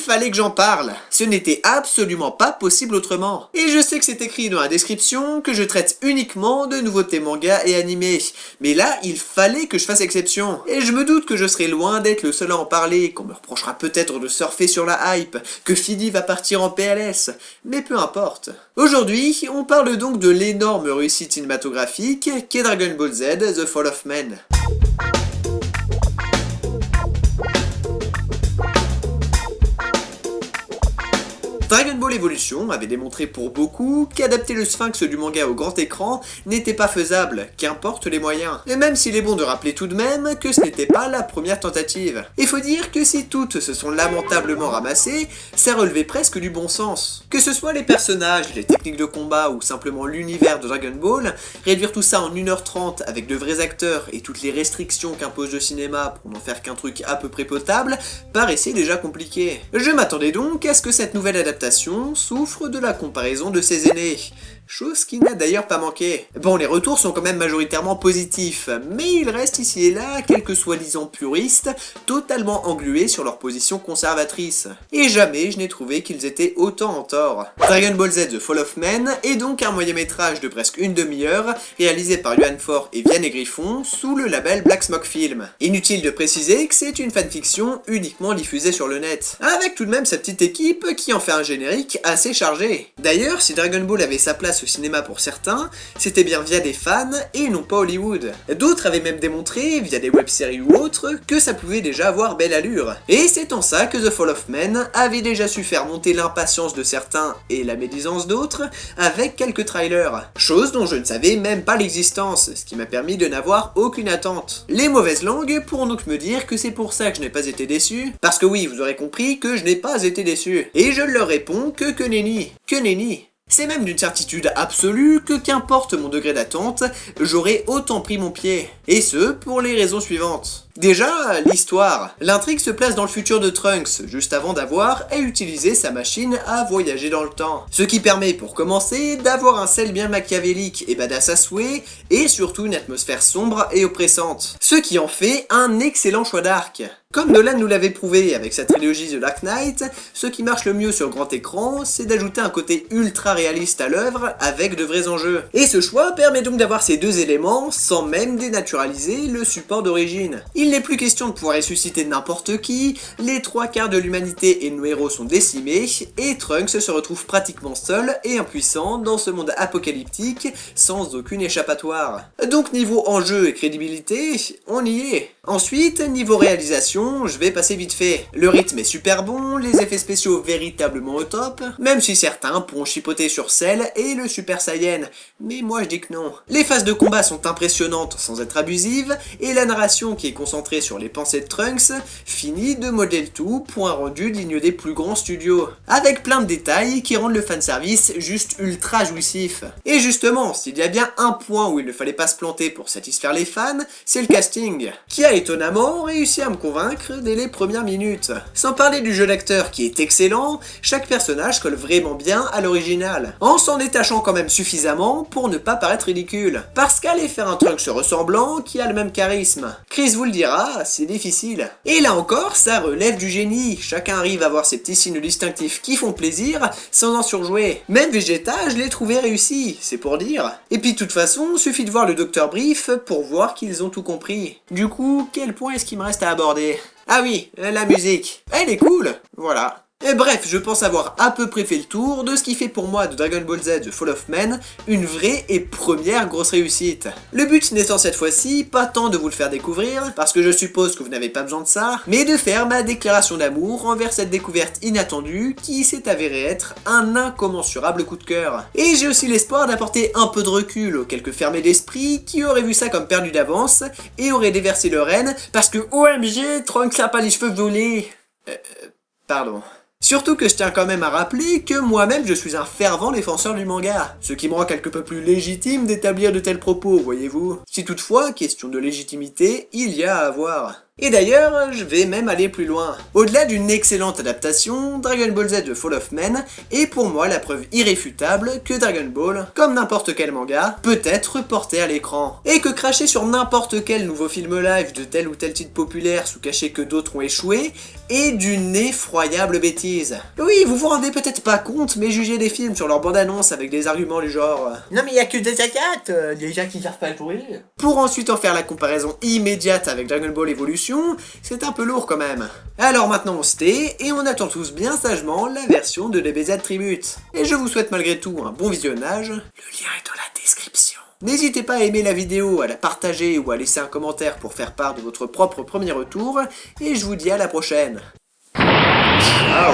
fallait que j'en parle. Ce n'était absolument pas possible autrement. Et je sais que c'est écrit dans la description que je traite uniquement de nouveautés manga et animés. Mais là, il fallait que je fasse exception. Et je me doute que je serai loin d'être le seul à en parler, qu'on me reprochera peut-être de surfer sur la hype, que Fidi va partir en PLS. Mais peu importe. Aujourd'hui, on parle donc de l'énorme réussite cinématographique qu'est Dragon Ball Z The Fall of Man. Dragon Ball Evolution avait démontré pour beaucoup qu'adapter le sphinx du manga au grand écran n'était pas faisable, qu'importe les moyens. Et même s'il est bon de rappeler tout de même que ce n'était pas la première tentative. Il faut dire que si toutes se sont lamentablement ramassées, ça relevait presque du bon sens. Que ce soit les personnages, les techniques de combat ou simplement l'univers de Dragon Ball, réduire tout ça en 1h30 avec de vrais acteurs et toutes les restrictions qu'impose le cinéma pour n'en faire qu'un truc à peu près potable, paraissait déjà compliqué. Je m'attendais donc à ce que cette nouvelle adaptation souffre de la comparaison de ses aînés. Chose qui n'a d'ailleurs pas manqué. Bon, les retours sont quand même majoritairement positifs, mais il reste ici et là quelques soi-disant puristes totalement englués sur leur position conservatrice. Et jamais je n'ai trouvé qu'ils étaient autant en tort. Dragon Ball Z The Fall of Man est donc un moyen-métrage de presque une demi-heure, réalisé par Yuan Fort et Vianney Griffon sous le label Black Smoke Film. Inutile de préciser que c'est une fanfiction uniquement diffusée sur le net, avec tout de même sa petite équipe qui en fait un générique assez chargé. D'ailleurs, si Dragon Ball avait sa place au cinéma pour certains, c'était bien via des fans et non pas Hollywood. D'autres avaient même démontré, via des web-séries ou autres, que ça pouvait déjà avoir belle allure. Et c'est en ça que The Fall of Man avait déjà su faire monter l'impatience de certains et la médisance d'autres avec quelques trailers. Chose dont je ne savais même pas l'existence, ce qui m'a permis de n'avoir aucune attente. Les mauvaises langues pourront donc me dire que c'est pour ça que je n'ai pas été déçu, parce que oui, vous aurez compris que je n'ai pas été déçu. Et je leur réponds que nenni. Que nenni. C'est même d'une certitude absolue que qu'importe mon degré d'attente, j'aurais autant pris mon pied. Et ce, pour les raisons suivantes. Déjà, l'histoire. L'intrigue se place dans le futur de Trunks, juste avant d'avoir à utiliser sa machine à voyager dans le temps. Ce qui permet, pour commencer, d'avoir un sel bien machiavélique et badass à souhait, et surtout une atmosphère sombre et oppressante. Ce qui en fait un excellent choix d'arc. Comme Nolan nous l'avait prouvé avec sa trilogie The Dark Knight, ce qui marche le mieux sur grand écran, c'est d'ajouter un côté ultra réaliste à l'œuvre avec de vrais enjeux. Et ce choix permet donc d'avoir ces deux éléments sans même dénaturaliser le support d'origine. Il n'est plus question de pouvoir ressusciter n'importe qui, les 3/4 de l'humanité et nos héros sont décimés, et Trunks se retrouve pratiquement seul et impuissant dans ce monde apocalyptique sans aucune échappatoire. Donc niveau enjeu et crédibilité, on y est. Ensuite, niveau réalisation, je vais passer vite fait. Le rythme est super bon, les effets spéciaux véritablement au top, même si certains pourront chipoter sur Cell et le Super Saiyan, mais moi je dis que non. Les phases de combat sont impressionnantes sans être abusives, et la narration qui est concentrée sur les pensées de Trunks finit de modeler le tout pour un rendu digne des plus grands studios, avec plein de détails qui rendent le fanservice juste ultra jouissif. Et justement, s'il y a bien un point où il ne fallait pas se planter pour satisfaire les fans, c'est le casting, qui a étonnamment réussi à me convaincre dès les premières minutes. Sans parler du jeu d'acteur qui est excellent, chaque personnage colle vraiment bien à l'original, en s'en détachant quand même suffisamment pour ne pas paraître ridicule. Parce qu'aller faire un Trunks ressemblant qui a le même charisme, Chris vous le dira, c'est difficile. Et là encore, ça relève du génie, chacun arrive à avoir ses petits signes distinctifs qui font plaisir sans en surjouer. Même Vegeta, je l'ai trouvé réussi, c'est pour dire. Et puis de toute façon, suffit de voir le Dr Brief pour voir qu'ils ont tout compris. Du coup, quel point est-ce qu'il me reste à aborder? Ah oui, la musique. Elle est cool, voilà. Et bref, je pense avoir à peu près fait le tour de ce qui fait pour moi de Dragon Ball Z The Fall of Man une vraie et première grosse réussite. Le but n'étant cette fois-ci pas tant de vous le faire découvrir, parce que je suppose que vous n'avez pas besoin de ça, mais de faire ma déclaration d'amour envers cette découverte inattendue qui s'est avérée être un incommensurable coup de cœur. Et j'ai aussi l'espoir d'apporter un peu de recul aux quelques fermés d'esprit qui auraient vu ça comme perdu d'avance et auraient déversé leur haine parce que OMG, Trunks a pas les cheveux volés. Pardon. Surtout que je tiens quand même à rappeler que moi-même je suis un fervent défenseur du manga, ce qui me rend quelque peu plus légitime d'établir de tels propos, voyez-vous. Si toutefois, question de légitimité, il y a à avoir. Et d'ailleurs, je vais même aller plus loin. Au-delà d'une excellente adaptation, Dragon Ball Z The Fall of Man est pour moi la preuve irréfutable que Dragon Ball, comme n'importe quel manga, peut être porté à l'écran. Et que cracher sur n'importe quel nouveau film live de tel ou tel titre populaire sous cachet que d'autres ont échoué est d'une effroyable bêtise. Oui, vous vous rendez peut-être pas compte, mais jugez des films sur leur bande-annonce avec des arguments du genre non mais y a que des Asiates, des gens qui savent pas jouer. Pour ensuite en faire la comparaison immédiate avec Dragon Ball Evolution, c'est un peu lourd quand même. Alors maintenant on se tait, et on attend tous bien sagement la version de DBZ Tribute. Et je vous souhaite malgré tout un bon visionnage, le lien est dans la description. N'hésitez pas à aimer la vidéo, à la partager ou à laisser un commentaire pour faire part de votre propre premier retour, et je vous dis à la prochaine. Ciao.